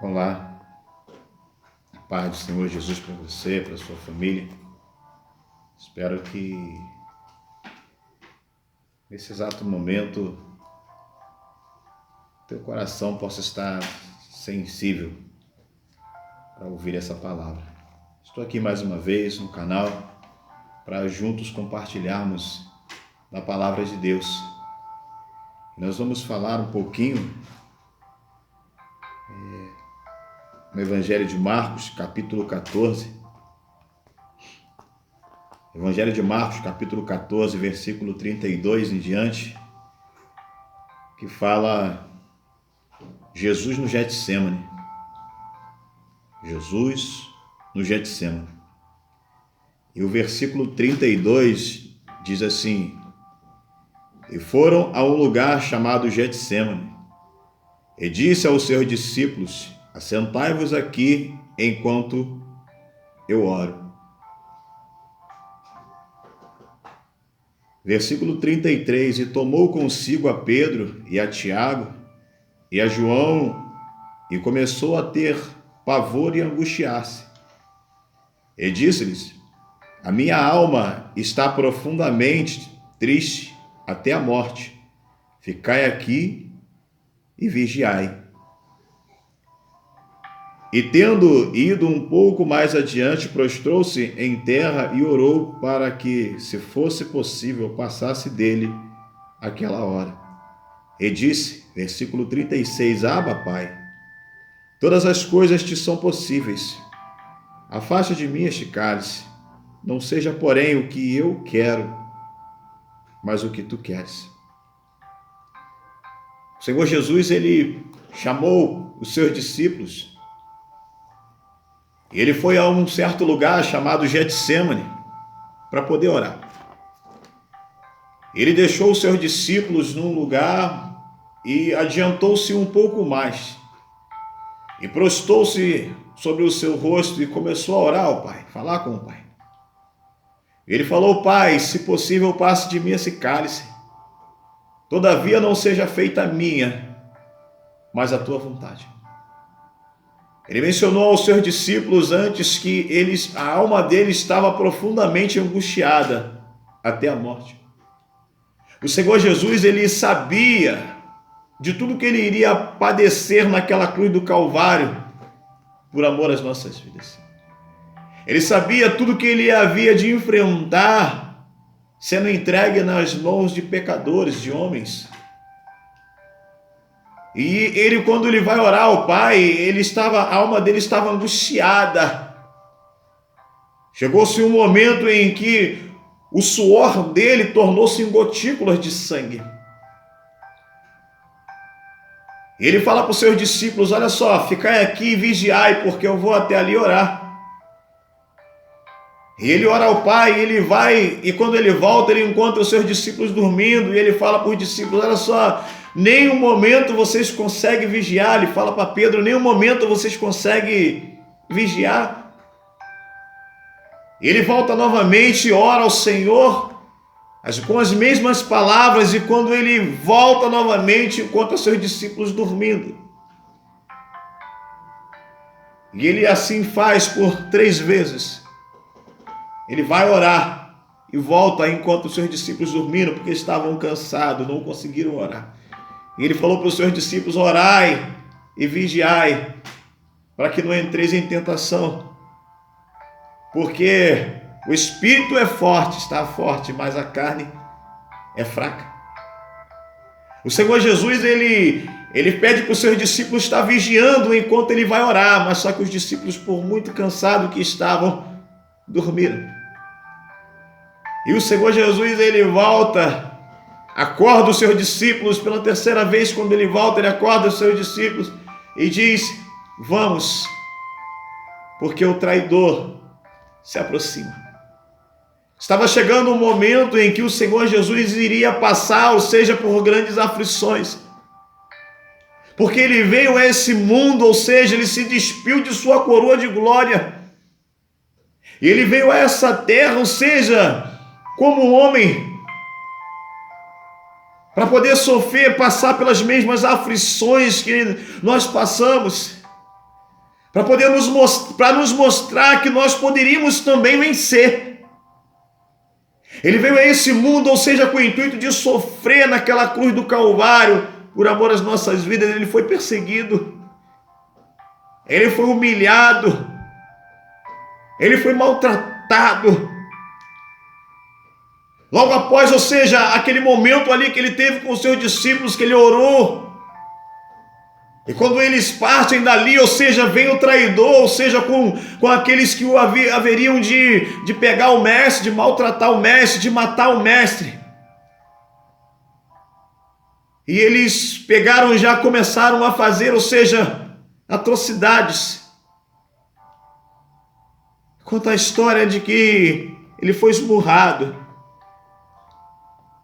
Olá, a paz do Senhor Jesus para você, para sua família. Espero que nesse exato momento teu coração possa estar sensível para ouvir essa palavra. Estou aqui mais uma vez no canal para juntos compartilharmos da palavra de Deus. Nós vamos falar um pouquinho no Evangelho de Marcos, capítulo 14. Evangelho de Marcos, capítulo 14, versículo 32 em diante, que fala Jesus no Getsêmani. Jesus no Getsêmani. E o versículo 32 diz assim: E foram a um lugar chamado Getsêmani, e disse aos seus discípulos: Assentai-vos aqui enquanto eu oro. Versículo 33, e tomou consigo a Pedro e a Tiago e a João, e começou a ter pavor e angustiar-se. E disse-lhes: A minha alma está profundamente triste até a morte. Ficai aqui e vigiai. E tendo ido um pouco mais adiante, prostrou-se em terra e orou para que, se fosse possível, passasse dele aquela hora. E disse, versículo 36, Abba, Pai, todas as coisas te são possíveis. Afasta de mim este cálice. Não seja, porém, o que eu quero, mas o que tu queres. O Senhor Jesus, ele chamou os seus discípulos. E ele foi a um certo lugar chamado Getsêmani para poder orar. Ele deixou os seus discípulos num lugar e adiantou-se um pouco mais. E prostou-se sobre o seu rosto e começou a orar ao Pai, falar com o Pai. Ele falou: Pai, se possível, passe de mim esse cálice. Todavia não seja feita a minha, mas a tua vontade. Ele mencionou aos seus discípulos antes que a alma deles estava profundamente angustiada até a morte. O Senhor Jesus, ele sabia de tudo que ele iria padecer naquela cruz do Calvário por amor às nossas vidas. Ele sabia tudo que ele havia de enfrentar sendo entregue nas mãos de pecadores, de homens. E ele, quando ele vai orar ao Pai, a alma dele estava angustiada. Chegou-se um momento em que o suor dele tornou-se em gotículas de sangue. E ele fala para os seus discípulos: olha só, ficai aqui e vigiai, porque eu vou até ali orar. E ele ora ao Pai, ele vai, e quando ele volta, ele encontra os seus discípulos dormindo, e ele fala para os discípulos: olha só, nem um momento vocês conseguem vigiar. Ele fala para Pedro: nem um momento vocês conseguem vigiar. Ele volta novamente e ora ao Senhor, com as mesmas palavras, e quando ele volta novamente, encontra seus discípulos dormindo. E ele assim faz por 3 vezes. Ele vai orar e volta e encontra os seus discípulos dormindo, porque estavam cansados, não conseguiram orar. E ele falou para os seus discípulos: orai e vigiai, para que não entreis em tentação. Porque o espírito é forte, está forte, mas a carne é fraca. O Senhor Jesus, ele pede para os seus discípulos estar vigiando enquanto ele vai orar, mas só que os discípulos, por muito cansados que estavam, dormiram. E o Senhor Jesus, ele volta, acorda os seus discípulos pela 3ª vez. Quando ele volta, ele acorda os seus discípulos e diz: vamos, porque o traidor se aproxima. Estava chegando um momento em que o Senhor Jesus iria passar, ou seja, por grandes aflições. Porque ele veio a esse mundo, ou seja, ele se despiu de sua coroa de glória. E ele veio a essa terra, ou seja, como homem, para poder sofrer, passar pelas mesmas aflições que nós passamos. para nos mostrar que nós poderíamos também vencer. Ele veio a esse mundo, ou seja, com o intuito de sofrer naquela cruz do Calvário, por amor às nossas vidas. Ele foi perseguido, ele foi humilhado, ele foi maltratado. Logo após, ou seja, aquele momento ali que ele teve com os seus discípulos, que ele orou, e quando eles partem dali, ou seja, vem o traidor, ou seja, com aqueles que o haveriam de pegar o mestre, de maltratar o mestre, de matar o mestre. E eles pegaram, já começaram a fazer, ou seja, atrocidades. Conta a história de que ele foi esmurrado,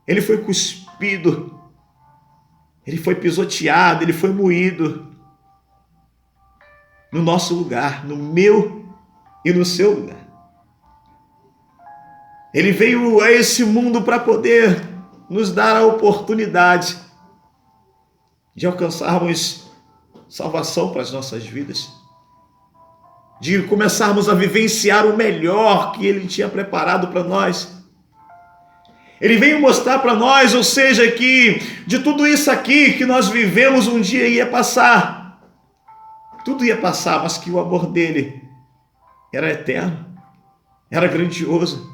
ele foi cuspido, ele foi pisoteado, ele foi moído no nosso lugar, no meu e no seu lugar. Ele veio a esse mundo para poder nos dar a oportunidade de alcançarmos salvação para as nossas vidas, de começarmos a vivenciar o melhor que ele tinha preparado para nós. Ele veio mostrar para nós, ou seja, que de tudo isso aqui que nós vivemos um dia ia passar. Tudo ia passar, mas que o amor dele era eterno, era grandioso.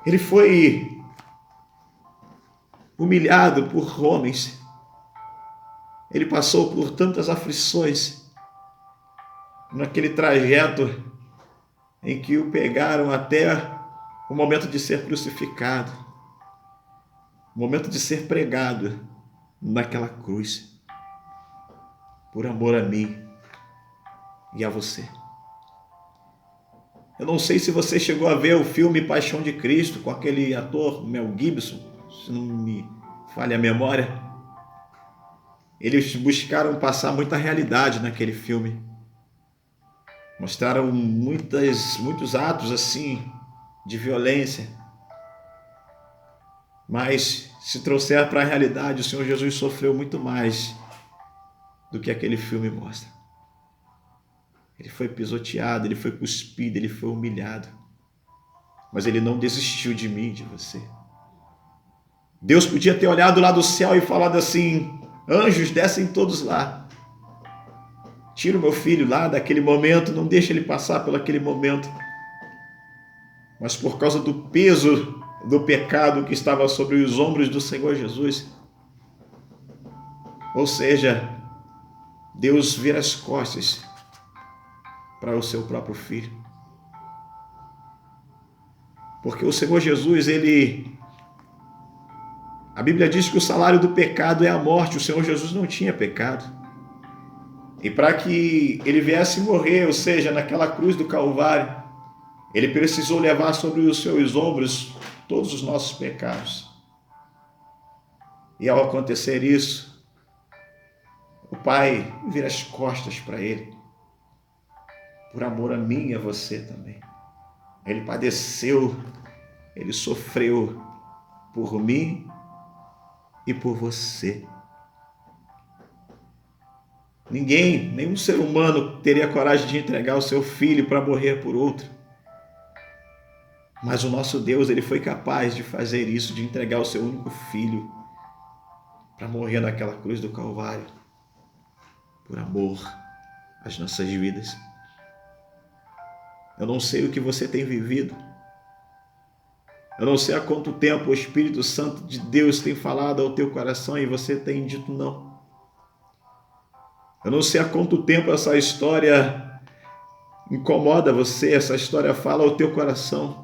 Ele foi humilhado por homens. Ele passou por tantas aflições naquele trajeto em que o pegaram até o momento de ser crucificado, o momento de ser pregado naquela cruz, por amor a mim e a você. Eu não sei se você chegou a ver o filme Paixão de Cristo com aquele ator Mel Gibson, se não me falha a memória. Eles buscaram passar muita realidade naquele filme. Mostraram muitos atos assim de violência. Mas se trouxer para a realidade, o Senhor Jesus sofreu muito mais do que aquele filme mostra. Ele foi pisoteado, ele foi cuspido, ele foi humilhado. Mas ele não desistiu de mim, de você. Deus podia ter olhado lá do céu e falado assim: anjos, descem todos lá. Tira o meu filho lá daquele momento, não deixa ele passar por aquele momento. Mas por causa do peso do pecado que estava sobre os ombros do Senhor Jesus, ou seja, Deus vira as costas para o seu próprio filho. Porque o Senhor Jesus, a Bíblia diz que o salário do pecado é a morte. O Senhor Jesus não tinha pecado. E para que ele viesse morrer, ou seja, naquela cruz do Calvário, ele precisou levar sobre os seus ombros todos os nossos pecados. E ao acontecer isso, o Pai vira as costas para ele, por amor a mim e a você também. Ele padeceu, ele sofreu por mim e por você. Nenhum ser humano teria coragem de entregar o seu filho para morrer por outro. Mas o nosso Deus, ele foi capaz de fazer isso, de entregar o seu único filho para morrer naquela cruz do Calvário, por amor às nossas vidas. Eu não sei o que você tem vivido. Eu não sei há quanto tempo o Espírito Santo de Deus tem falado ao teu coração e você tem dito não. Eu não sei há quanto tempo essa história incomoda você, essa história fala ao teu coração.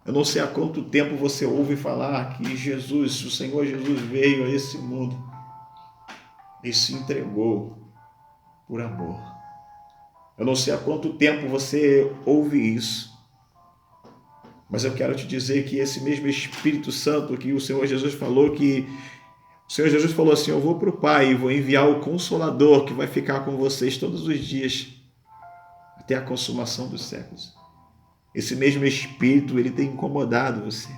Eu não sei há quanto tempo você ouve falar que Jesus, o Senhor Jesus veio a esse mundo e se entregou por amor. Eu não sei há quanto tempo você ouve isso, mas eu quero te dizer que esse mesmo Espírito Santo que o Senhor Jesus falou, o Senhor Jesus falou assim: eu vou para o Pai e vou enviar o Consolador que vai ficar com vocês todos os dias até a consumação dos séculos. Esse mesmo Espírito, ele tem incomodado você.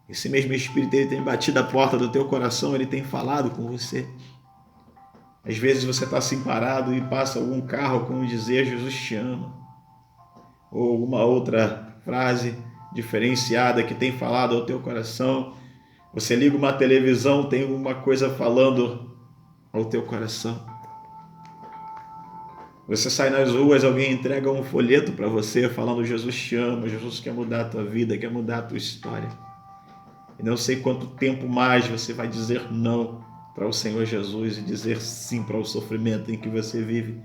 Esse mesmo Espírito, ele tem batido a porta do teu coração, ele tem falado com você. Às vezes você está assim parado e passa algum carro com dizer Jesus te ama, ou alguma outra frase diferenciada que tem falado ao teu coração. Você liga uma televisão, tem uma coisa falando ao teu coração. Você sai nas ruas, alguém entrega um folheto para você falando Jesus te ama, Jesus quer mudar a tua vida, quer mudar a tua história. E não sei quanto tempo mais você vai dizer não para o Senhor Jesus e dizer sim para o sofrimento em que você vive.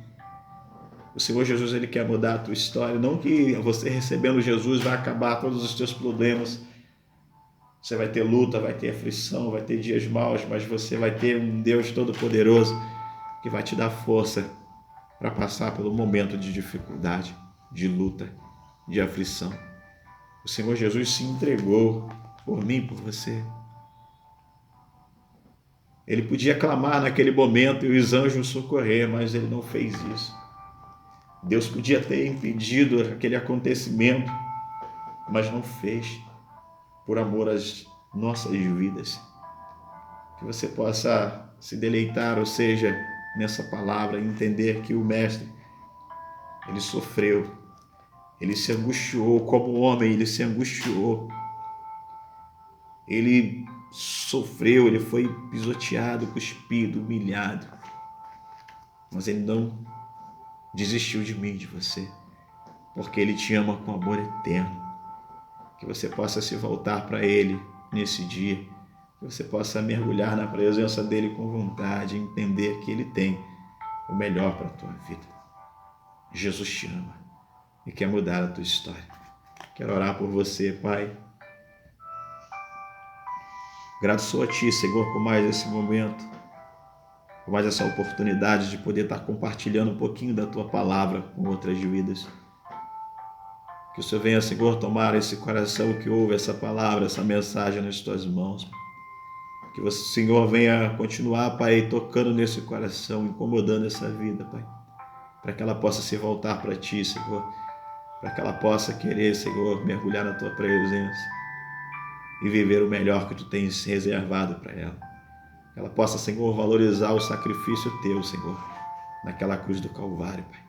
O Senhor Jesus, Ele quer mudar a tua história. Não que você recebendo Jesus vai acabar todos os teus problemas. Você vai ter luta, vai ter aflição, vai ter dias maus, mas você vai ter um Deus Todo-Poderoso que vai te dar força para passar pelo momento de dificuldade, de luta, de aflição. O Senhor Jesus se entregou por mim, por você. Ele podia clamar naquele momento e os anjos socorrer, mas ele não fez isso. Deus podia ter impedido aquele acontecimento, mas não fez, por amor às nossas vidas. Que você possa se deleitar, ou seja, nessa palavra, entender que o Mestre, ele sofreu, ele se angustiou, como homem, ele se angustiou, ele sofreu, ele foi pisoteado, cuspido, humilhado, mas ele não desistiu de mim, de você, porque ele te ama com amor eterno. Que você possa se voltar para ele nesse dia, que você possa mergulhar na presença dele com vontade, entender que ele tem o melhor para a tua vida. Jesus te ama e quer mudar a tua história. Quero orar por você, Pai. Grato sou a Ti, Senhor, por mais esse momento, por mais essa oportunidade de poder estar compartilhando um pouquinho da Tua palavra com outras vidas. Que o Senhor venha, Senhor, tomar esse coração que ouve essa palavra, essa mensagem nas Tuas mãos. Que o Senhor venha continuar, Pai, tocando nesse coração, incomodando essa vida, Pai, para que ela possa se voltar para Ti, Senhor, para que ela possa querer, Senhor, mergulhar na Tua presença e viver o melhor que Tu tens reservado para ela. Que ela possa, Senhor, valorizar o sacrifício Teu, Senhor, naquela cruz do Calvário, Pai.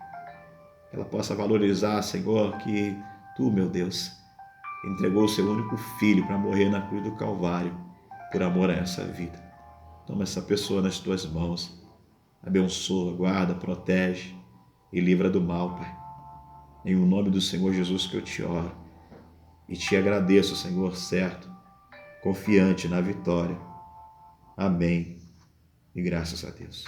Que ela possa valorizar, Senhor, que Tu, meu Deus, entregou o Seu único Filho para morrer na cruz do Calvário por amor a essa vida. Toma essa pessoa nas Tuas mãos, abençoa, guarda, protege e livra do mal, Pai. Em o nome do Senhor Jesus que eu te oro e te agradeço, Senhor, certo, confiante na vitória. Amém. E graças a Deus.